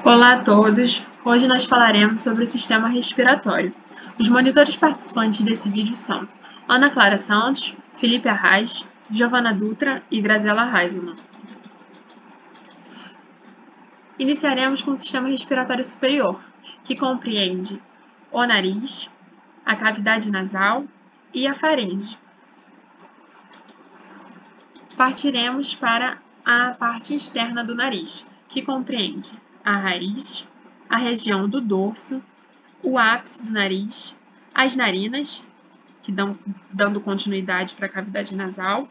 Olá a todos! Hoje nós falaremos sobre o sistema respiratório. Os monitores participantes desse vídeo são Ana Clara Santos, Felipe Arraes, Giovana Dutra e Graziela Heiselman. Iniciaremos com o sistema respiratório superior, que compreende o nariz, a cavidade nasal e a faringe. Partiremos para a parte externa do nariz, que compreende a raiz, a região do dorso, o ápice do nariz, as narinas, que dando continuidade para a cavidade nasal,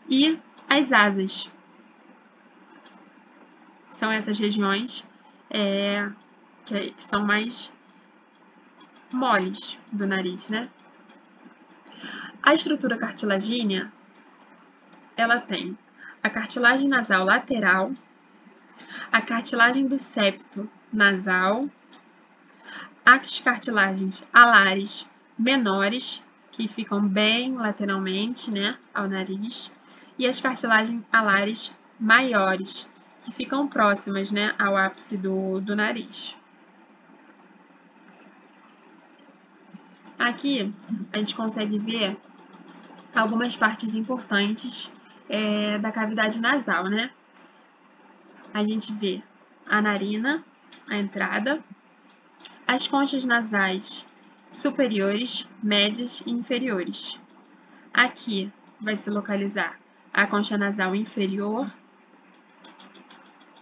e as asas. São essas regiões que são mais moles do nariz, né? A estrutura cartilagínea, ela tem a cartilagem nasal lateral, a cartilagem do septo nasal, as cartilagens alares menores, que ficam bem lateralmente, né, ao nariz, e as cartilagens alares maiores, que ficam próximas, né, ao ápice do nariz. Aqui a gente consegue ver algumas partes importantes da cavidade nasal, né? A gente vê a narina, a entrada, as conchas nasais superiores, médias e inferiores. Aqui vai se localizar a concha nasal inferior,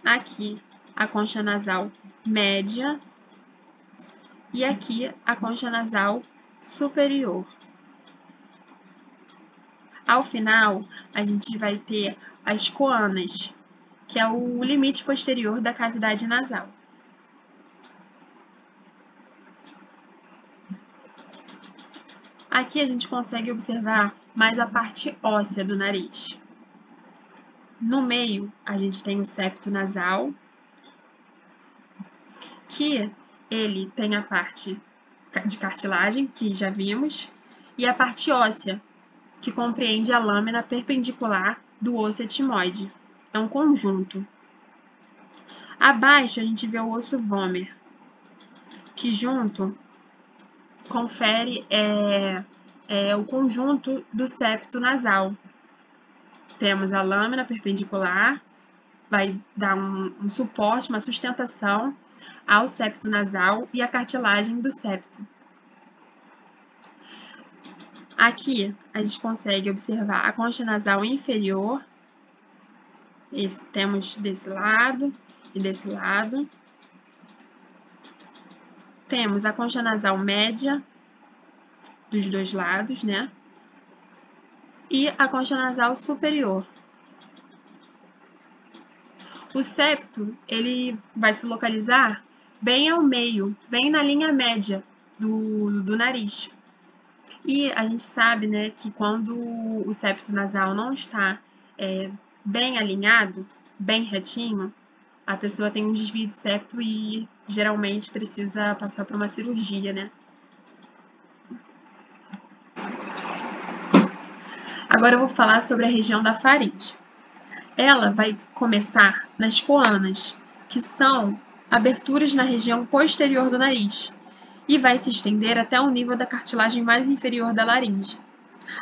aqui a concha nasal média e aqui a concha nasal superior. Ao final, a gente vai ter as coanas, que é o limite posterior da cavidade nasal. Aqui a gente consegue observar mais a parte óssea do nariz. No meio, a gente tem o septo nasal, que ele tem a parte de cartilagem, que já vimos, e a parte óssea, que compreende a lâmina perpendicular do osso etimoide. É um conjunto. Abaixo, a gente vê o osso vômer, que junto confere o conjunto do septo nasal. Temos a lâmina perpendicular, vai dar um suporte, uma sustentação ao septo nasal e a cartilagem do septo. Aqui, a gente consegue observar a concha nasal inferior. Temos desse lado e desse lado. Temos a concha nasal média dos dois lados, né? E a concha nasal superior. O septo, ele vai se localizar bem ao meio, bem na linha média do nariz. E a gente sabe, né, que quando o septo nasal não está bem alinhado, bem retinho, a pessoa tem um desvio de septo e geralmente precisa passar por uma cirurgia, né? Agora eu vou falar sobre a região da faringe. Ela vai começar nas coanas, que são aberturas na região posterior do nariz, e vai se estender até o nível da cartilagem mais inferior da laringe.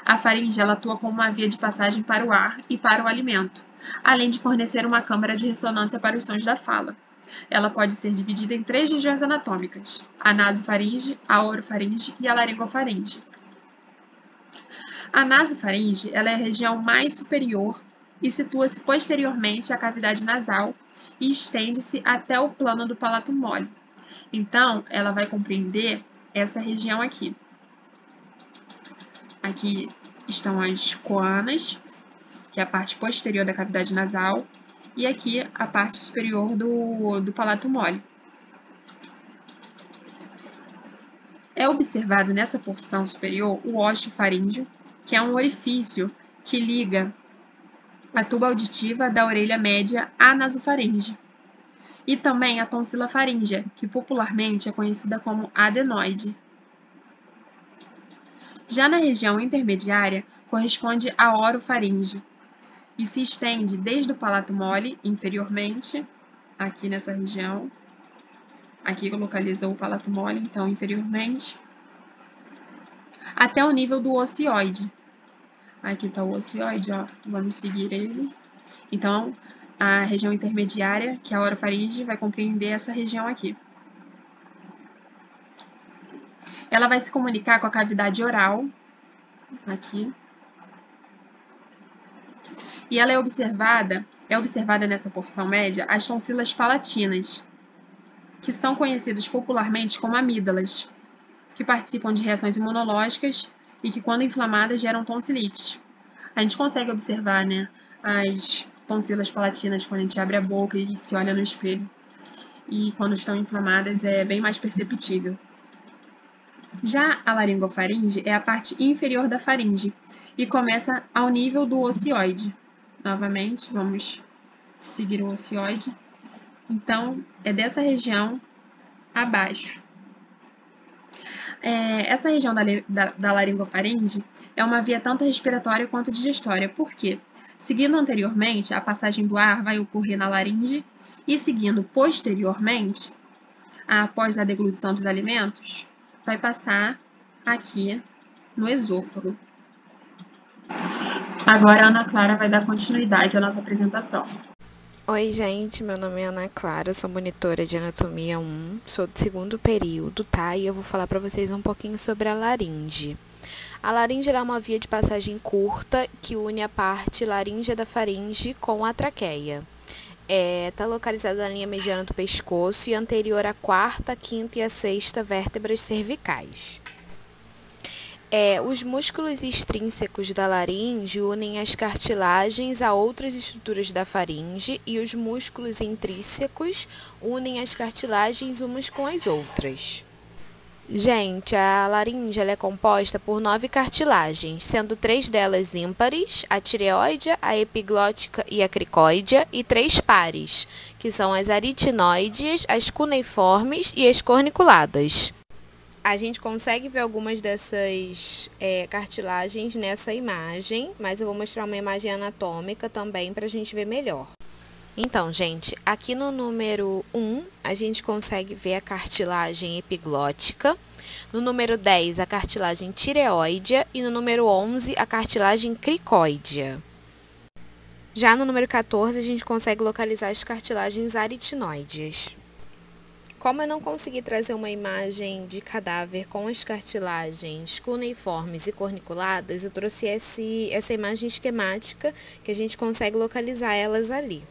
A faringe ela atua como uma via de passagem para o ar e para o alimento, além de fornecer uma câmara de ressonância para os sons da fala. Ela pode ser dividida em 3 regiões anatômicas: a nasofaringe, a orofaringe e a laringofaringe. A nasofaringe ela é a região mais superior e situa-se posteriormente à cavidade nasal e estende-se até o plano do palato mole. Então, ela vai compreender essa região aqui. Aqui estão as coanas, que é a parte posterior da cavidade nasal, e aqui a parte superior do palato mole. É observado nessa porção superior o ósseo faríngeo, que é um orifício que liga a tuba auditiva da orelha média à nasofaringe. E também a tonsila faríngea, que popularmente é conhecida como adenoide. Já na região intermediária, corresponde à orofaringe e se estende desde o palato mole, inferiormente, aqui nessa região, Aqui localiza o palato mole, então inferiormente, até o nível do ocioide. Aqui está o ocioide, ó, vamos seguir ele. Então, a região intermediária, que é a orofaringe, vai compreender essa região aqui. Ela vai se comunicar com a cavidade oral, aqui. E ela é observada nessa porção média as tonsilas palatinas, que são conhecidas popularmente como amígdalas, que participam de reações imunológicas e que, quando inflamadas, geram tonsilites. A gente consegue observar, né, as tonsilas palatinas quando a gente abre a boca e se olha no espelho. E quando estão inflamadas é bem mais perceptível. Já a laringofaringe é a parte inferior da faringe e começa ao nível do ocioide. Novamente, vamos seguir o ocioide. Então, é dessa região abaixo. Essa região da laringofaringe é uma via tanto respiratória quanto digestória. Por quê? Seguindo anteriormente, a passagem do ar vai ocorrer na laringe e seguindo posteriormente, após a deglutição dos alimentos, vai passar aqui no esôfago. Agora a Ana Clara vai dar continuidade à nossa apresentação. Oi, gente, meu nome é Ana Clara, sou monitora de anatomia 1, sou do 2º período, tá? E eu vou falar para vocês um pouquinho sobre a laringe. A laringe é uma via de passagem curta que une a parte laríngea da faringe com a traqueia. Está localizada na linha mediana do pescoço e anterior à 4ª, 5ª e à 6ª vértebras cervicais. Os músculos extrínsecos da laringe unem as cartilagens a outras estruturas da faringe e os músculos intrínsecos unem as cartilagens umas com as outras. Gente, a laringe é composta por 9 cartilagens, sendo 3 delas ímpares, a tireoide, a epiglótica e a cricóidea, e 3 pares, que são as aritinoides, as cuneiformes e as corniculadas. A gente consegue ver algumas dessas cartilagens nessa imagem, mas eu vou mostrar uma imagem anatômica também para a gente ver melhor. Então, gente, aqui no número 1, a gente consegue ver a cartilagem epiglótica, no número 10, a cartilagem tireoidea e no número 11, a cartilagem cricóidea. Já no número 14, a gente consegue localizar as cartilagens aritinoides. Como eu não consegui trazer uma imagem de cadáver com as cartilagens cuneiformes e corniculadas, eu trouxe essa imagem esquemática que a gente consegue localizar elas ali.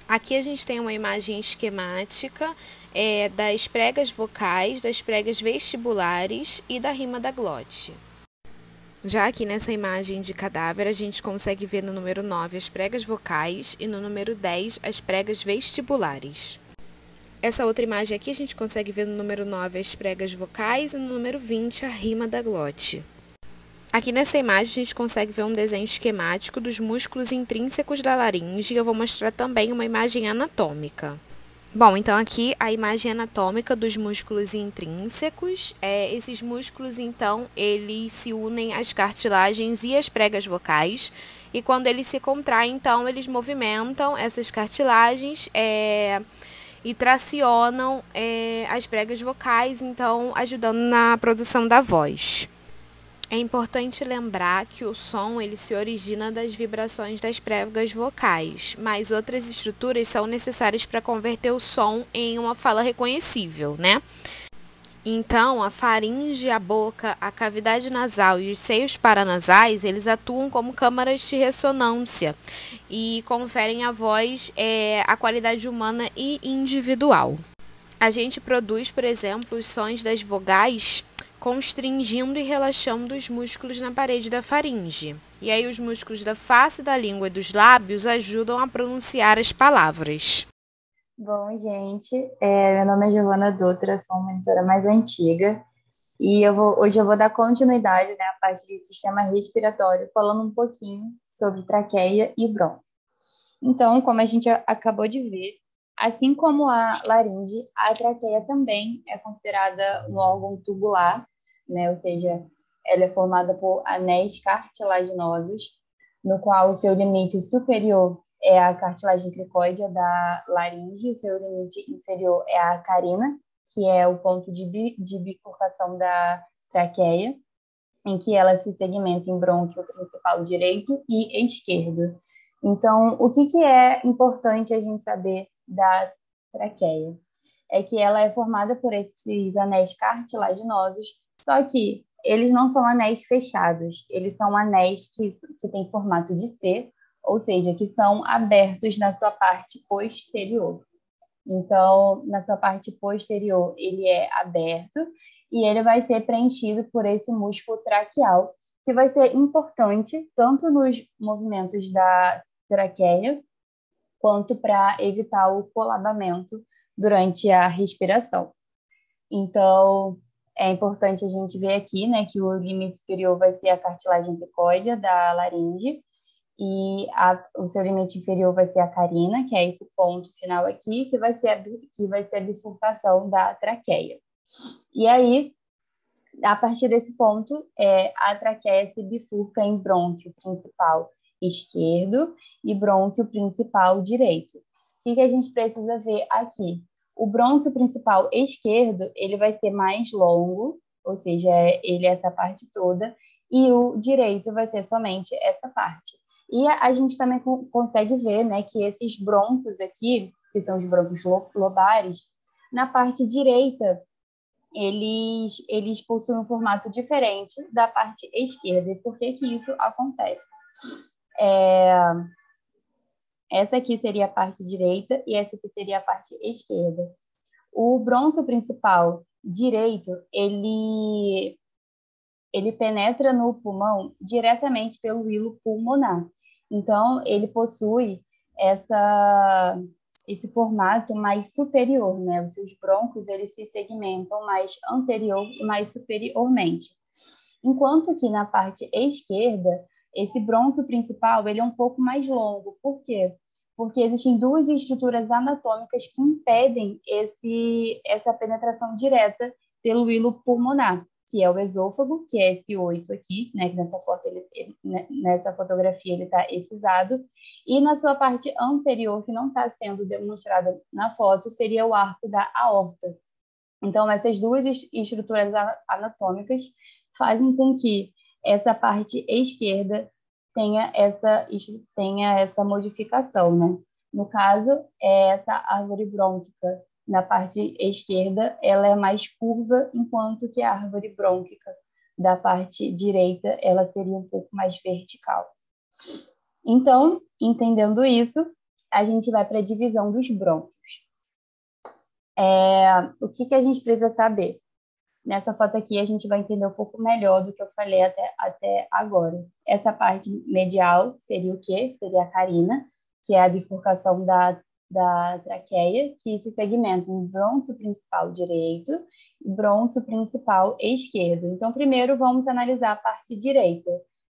Aqui a gente tem uma imagem esquemática das pregas vocais, das pregas vestibulares e da rima da glote. Já aqui nessa imagem de cadáver, a gente consegue ver no número 9 as pregas vocais e no número 10 as pregas vestibulares. Essa outra imagem aqui a gente consegue ver no número 9 as pregas vocais e no número 20 a rima da glote. Aqui nessa imagem a gente consegue ver um desenho esquemático dos músculos intrínsecos da laringe e eu vou mostrar também uma imagem anatômica. Bom, então aqui a imagem anatômica dos músculos intrínsecos. Esses músculos, então, eles se unem às cartilagens e às pregas vocais. E quando eles se contraem, então, eles movimentam essas cartilagens e tracionam as pregas vocais, então ajudando na produção da voz. É importante lembrar que o som ele se origina das vibrações das pregas vocais, mas outras estruturas são necessárias para converter o som em uma fala reconhecível, né? Então, a faringe, a boca, a cavidade nasal e os seios paranasais, eles atuam como câmaras de ressonância e conferem à voz a qualidade humana e individual. A gente produz, por exemplo, os sons das vogais constringindo e relaxando os músculos na parede da faringe. E aí os músculos da face, da língua e dos lábios ajudam a pronunciar as palavras. Bom, gente, meu nome é Giovana Dutra, sou uma monitora mais antiga e hoje eu vou dar continuidade, né, à parte de sistema respiratório, falando um pouquinho sobre traqueia e bronco. Então, como a gente acabou de ver, assim como a laringe, a traqueia também é considerada um órgão tubular, né, ou seja, ela é formada por anéis cartilaginosos, no qual o seu limite superior é a cartilagem cricóidea da laringe, o seu limite inferior é a carina, que é o ponto de bifurcação da traqueia, em que ela se segmenta em brônquio principal direito e esquerdo. Então, o que é importante a gente saber da traqueia? É que ela é formada por esses anéis cartilaginosos, só que eles não são anéis fechados, eles são anéis que têm formato de C, ou seja, que são abertos na sua parte posterior. Então, na sua parte posterior, ele é aberto e ele vai ser preenchido por esse músculo traqueal, que vai ser importante tanto nos movimentos da traqueia, quanto para evitar o colabamento durante a respiração. Então, é importante a gente ver aqui, né, que o limite superior vai ser a cartilagem epicóidea da laringe, e o seu limite inferior vai ser a carina, que é esse ponto final aqui, que vai ser a bifurcação da traqueia. E aí, a partir desse ponto, a traqueia se bifurca em brônquio principal esquerdo e brônquio principal direito. O que a gente precisa ver aqui? O brônquio principal esquerdo, ele vai ser mais longo, ou seja, ele é essa parte toda, e o direito vai ser somente essa parte. E a gente também consegue ver, né, que esses brônquios aqui, que são os brônquios lobares, na parte direita, eles possuem um formato diferente da parte esquerda. E por que isso acontece? Essa aqui seria a parte direita e essa aqui seria a parte esquerda. O brônquio principal direito, ele penetra no pulmão diretamente pelo hilo pulmonar. Então, ele possui esse formato mais superior, né? Os seus brônquios, eles se segmentam mais anterior e mais superiormente. Enquanto que na parte esquerda, esse brônquio principal, ele é um pouco mais longo. Por quê? Porque existem duas estruturas anatômicas que impedem essa penetração direta pelo hilo pulmonar, que é o esôfago, que é esse 8 aqui, né, que nessa fotografia ele está excisado, e na sua parte anterior, que não está sendo demonstrada na foto, seria o arco da aorta. Então, essas duas estruturas anatômicas fazem com que essa parte esquerda tenha essa modificação, né? No caso, essa árvore brônquica na parte esquerda, ela é mais curva, enquanto que a árvore brônquica da parte direita, ela seria um pouco mais vertical. Então, entendendo isso, a gente vai para a divisão dos brônquios. O que a gente precisa saber? Nessa foto aqui, a gente vai entender um pouco melhor do que eu falei até agora. Essa parte medial seria o quê? Seria a carina, que é a bifurcação da traqueia, que se segmenta em brônquio principal direito e brônquio principal esquerdo. Então, primeiro, vamos analisar a parte direita.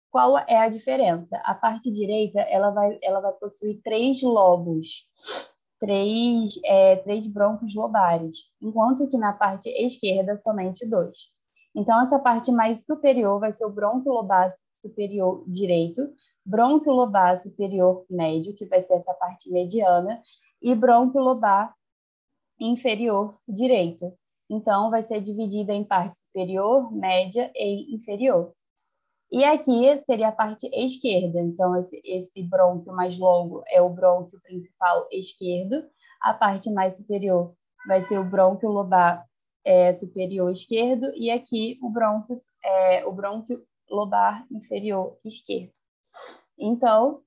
Qual é a diferença? A parte direita, ela vai possuir 3 lobos, três brônquios lobares, enquanto que na parte esquerda, somente 2. Então, essa parte mais superior vai ser o brônquio lobar superior direito, brônquio lobar superior médio, que vai ser essa parte mediana, e brônquio lobar inferior direito. Então, vai ser dividida em parte superior, média e inferior. E aqui seria a parte esquerda. Então, esse brônquio mais longo é o brônquio principal esquerdo. A parte mais superior vai ser o brônquio lobar superior esquerdo. E aqui o brônquio lobar inferior esquerdo. Então,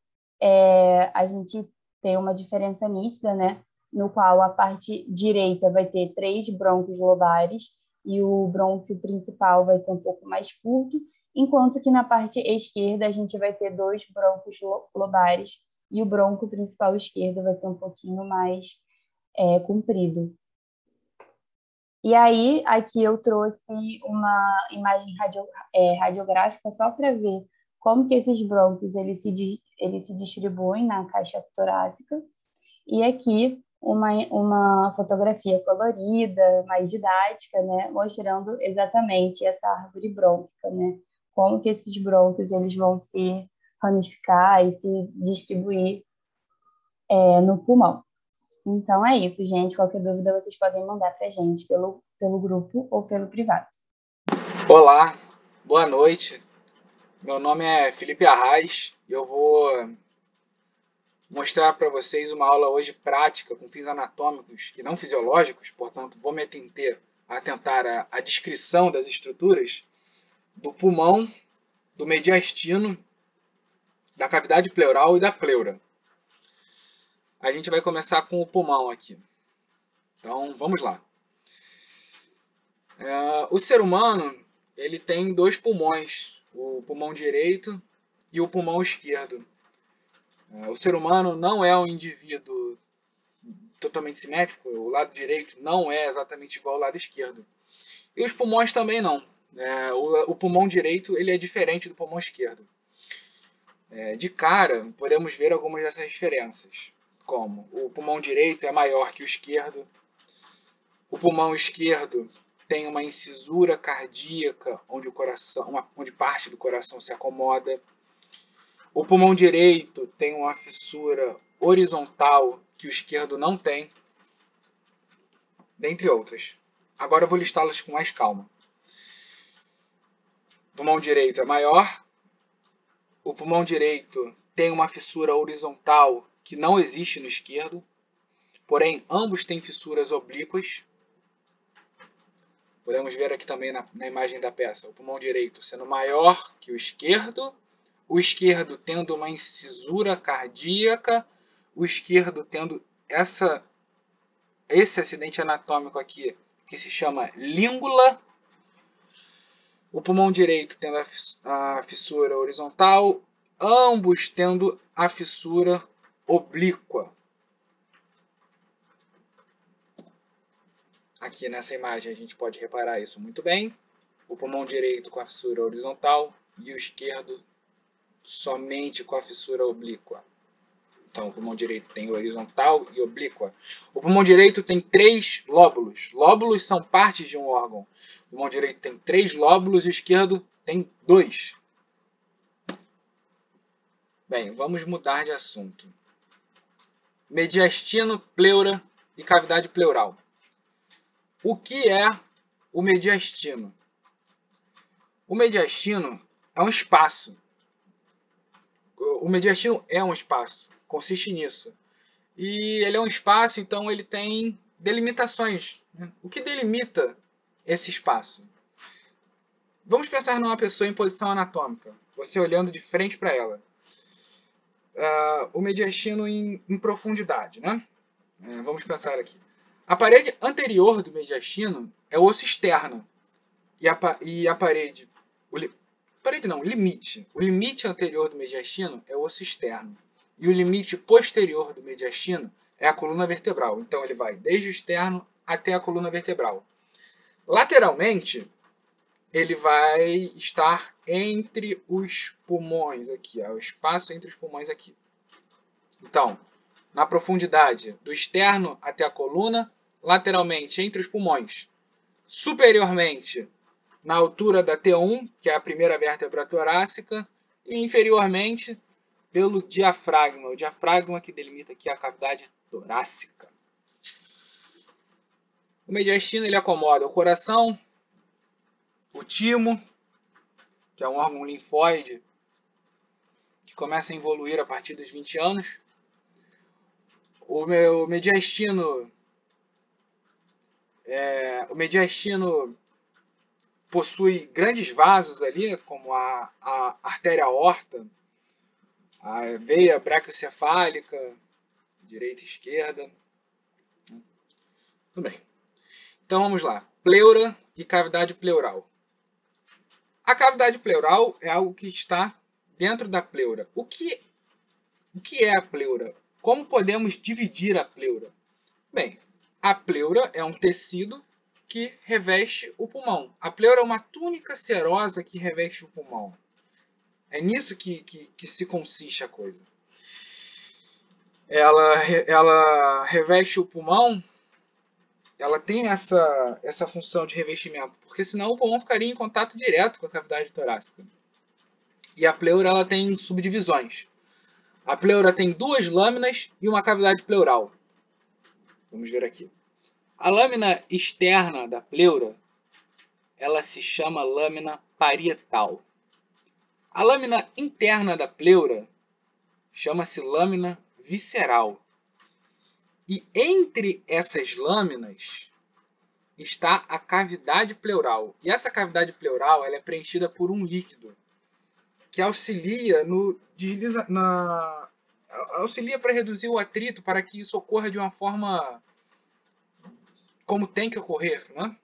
a gente tem uma diferença nítida, né? No qual a parte direita vai ter 3 brônquios lobares e o brônquio principal vai ser um pouco mais curto, enquanto que na parte esquerda a gente vai ter 2 brônquios lobares e o brônquio principal esquerdo vai ser um pouquinho mais comprido. E aí, aqui eu trouxe uma imagem radiográfica só para ver como que esses brônquios eles se distribuem na caixa torácica. E aqui uma fotografia colorida, mais didática, né, mostrando exatamente essa árvore brônquica, né, como que esses brônquios eles vão se ramificar e se distribuir no pulmão. Então é isso, gente. Qualquer dúvida vocês podem mandar pra gente pelo grupo ou pelo privado. Olá, boa noite. Meu nome é Felipe Arraes e eu vou mostrar para vocês uma aula hoje prática com fins anatômicos e não fisiológicos, portanto vou me atentar à descrição das estruturas do pulmão, do mediastino, da cavidade pleural e da pleura. A gente vai começar com o pulmão aqui. Então vamos lá. O ser humano ele tem dois pulmões, o pulmão direito e o pulmão esquerdo. O ser humano não é um indivíduo totalmente simétrico, o lado direito não é exatamente igual ao lado esquerdo. E os pulmões também não. O pulmão direito ele é diferente do pulmão esquerdo. De cara, podemos ver algumas dessas diferenças, como o pulmão direito é maior que o esquerdo, o pulmão esquerdo tem uma incisura cardíaca onde parte do coração se acomoda. O pulmão direito tem uma fissura horizontal que o esquerdo não tem, dentre outras. Agora eu vou listá-las com mais calma. O pulmão direito é maior. O pulmão direito tem uma fissura horizontal que não existe no esquerdo. Porém, ambos têm fissuras oblíquas. Podemos ver aqui também na imagem da peça. O pulmão direito sendo maior que o esquerdo esquerdo tendo uma incisura cardíaca, o esquerdo tendo esse acidente anatômico aqui, que se chama língula, o pulmão direito tendo a fissura horizontal, ambos tendo a fissura oblíqua. Aqui nessa imagem a gente pode reparar isso muito bem. O pulmão direito com a fissura horizontal e o esquerdo somente com a fissura oblíqua. Então, o pulmão direito tem horizontal e oblíqua. O pulmão direito tem 3 lóbulos. Lóbulos são partes de um órgão. O pulmão direito tem 3 lóbulos e o esquerdo tem 2. Bem, vamos mudar de assunto. Mediastino, pleura e cavidade pleural. O que é o mediastino? O mediastino é um espaço. O mediastino é um espaço, consiste nisso. E ele é um espaço, então ele tem delimitações. O que delimita esse espaço? Vamos pensar numa pessoa em posição anatômica, você olhando de frente para ela. O mediastino em profundidade, né? Vamos pensar aqui. A parede anterior do mediastino é o osso externo. E a parede... limite. O limite anterior do mediastino é o osso externo. E o limite posterior do mediastino é a coluna vertebral. Então ele vai desde o externo até a coluna vertebral. Lateralmente, ele vai estar entre os pulmões aqui, o espaço entre os pulmões aqui. Então, na profundidade do externo até a coluna, lateralmente entre os pulmões, superiormente na altura da T1, que é a primeira vértebra torácica, e inferiormente pelo diafragma, o diafragma que delimita aqui a cavidade torácica. O mediastino ele acomoda o coração, o timo, que é um órgão linfóide que começa a evoluir a partir dos 20 anos. O mediastino possui grandes vasos ali, como a artéria aorta, a veia braquiocefálica, direita e esquerda. Tudo bem. Então vamos lá. Pleura e cavidade pleural. A cavidade pleural é algo que está dentro da pleura. O que é a pleura? Como podemos dividir a pleura? Bem, a pleura é um tecido que reveste o pulmão. A pleura é uma túnica serosa que reveste o pulmão. É nisso que se consiste a coisa. Ela reveste o pulmão, ela tem essa função de revestimento, porque senão o pulmão ficaria em contato direto com a cavidade torácica. E a pleura ela tem subdivisões. A pleura tem 2 lâminas e uma cavidade pleural. Vamos ver aqui. A lâmina externa da pleura, ela se chama lâmina parietal. A lâmina interna da pleura chama-se lâmina visceral. E entre essas lâminas está a cavidade pleural. E essa cavidade pleural ela é preenchida por um líquido que auxilia auxilia para reduzir o atrito, para que isso ocorra de uma forma como tem que ocorrer, né?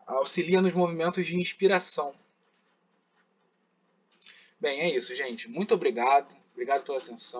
Auxilia nos movimentos de inspiração. Bem, é isso, gente. Muito obrigado. Obrigado pela atenção.